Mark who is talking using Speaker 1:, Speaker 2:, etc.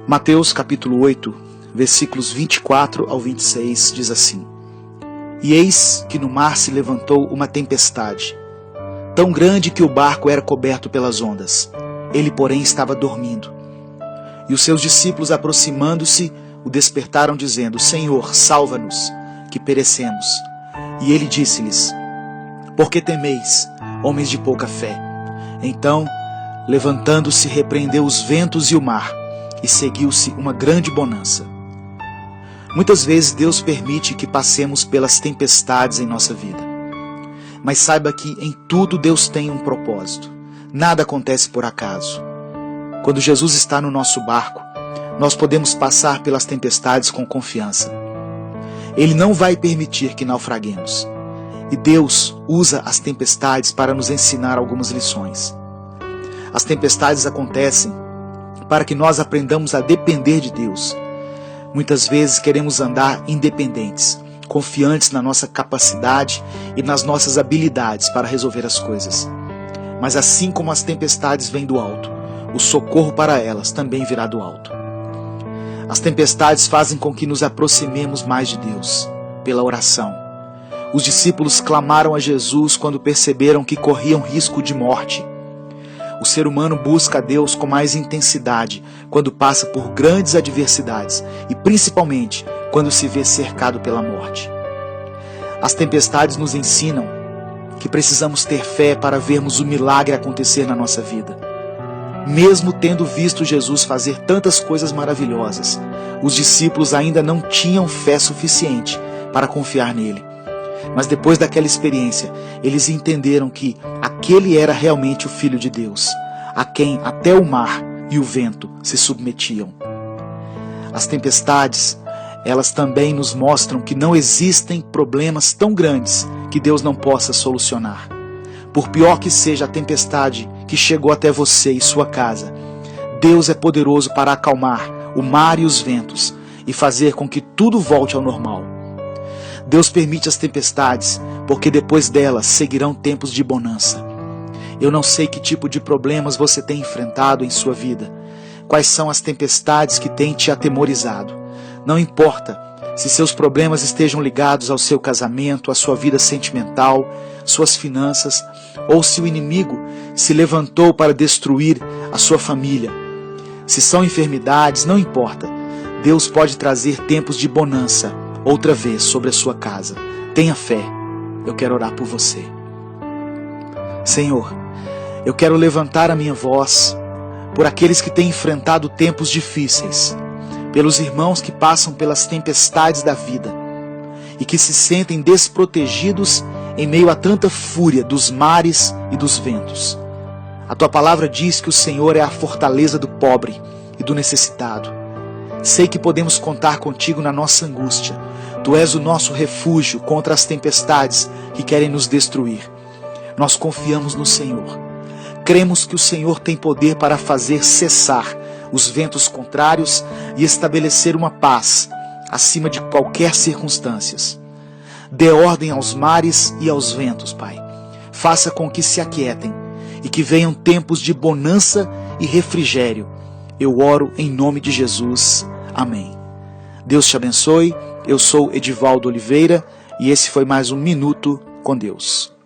Speaker 1: Mateus capítulo 8, versículos 24 ao 26 diz assim: E eis que no mar se levantou uma tempestade, tão grande que o barco era coberto pelas ondas. Ele, porém, estava dormindo. E os seus discípulos, aproximando-se, o despertaram, dizendo: Senhor, salva-nos, que perecemos. E ele disse-lhes: Por que temeis, homens de pouca fé? Então, levantando-se, repreendeu os ventos e o mar, e seguiu-se uma grande bonança. Muitas vezes Deus permite que passemos pelas tempestades em nossa vida. Mas saiba que em tudo Deus tem um propósito. Nada acontece por acaso. Quando Jesus está no nosso barco, nós podemos passar pelas tempestades com confiança. Ele não vai permitir que naufraguemos. E Deus usa as tempestades para nos ensinar algumas lições. As tempestades acontecem para que nós aprendamos a depender de Deus. Muitas vezes queremos andar independentes, confiantes na nossa capacidade e nas nossas habilidades para resolver as coisas. Mas assim como as tempestades vêm do alto, o socorro para elas também virá do alto. As tempestades fazem com que nos aproximemos mais de Deus, pela oração. Os discípulos clamaram a Jesus quando perceberam que corriam risco de morte. O ser humano busca a Deus com mais intensidade quando passa por grandes adversidades e principalmente quando se vê cercado pela morte. As tempestades nos ensinam que precisamos ter fé para vermos o milagre acontecer na nossa vida. Mesmo tendo visto Jesus fazer tantas coisas maravilhosas, os discípulos ainda não tinham fé suficiente para confiar nele. Mas depois daquela experiência, eles entenderam que aquele era realmente o Filho de Deus, a quem até o mar e o vento se submetiam. As tempestades, elas também nos mostram que não existem problemas tão grandes que Deus não possa solucionar. Por pior que seja a tempestade que chegou até você e sua casa, Deus é poderoso para acalmar o mar e os ventos e fazer com que tudo volte ao normal. Deus permite as tempestades, porque depois delas seguirão tempos de bonança. Eu não sei que tipo de problemas você tem enfrentado em sua vida, quais são as tempestades que têm te atemorizado. Não importa se seus problemas estejam ligados ao seu casamento, à sua vida sentimental, suas finanças, ou se o inimigo se levantou para destruir a sua família. Se são enfermidades, não importa. Deus pode trazer tempos de bonança outra vez sobre a sua casa. Tenha fé. Eu quero orar por você. Senhor, eu quero levantar a minha voz por aqueles que têm enfrentado tempos difíceis, pelos irmãos que passam pelas tempestades da vida e que se sentem desprotegidos em meio a tanta fúria dos mares e dos ventos. A tua palavra diz que o Senhor é a fortaleza do pobre e do necessitado. Sei que podemos contar contigo na nossa angústia. Tu és o nosso refúgio contra as tempestades que querem nos destruir. Nós confiamos no Senhor. Cremos que o Senhor tem poder para fazer cessar os ventos contrários e estabelecer uma paz acima de qualquer circunstância. Dê ordem aos mares e aos ventos, Pai. Faça com que se aquietem e que venham tempos de bonança e refrigério. Eu oro em nome de Jesus. Amém. Deus te abençoe. Eu sou Edivaldo Oliveira e esse foi mais um Minuto com Deus.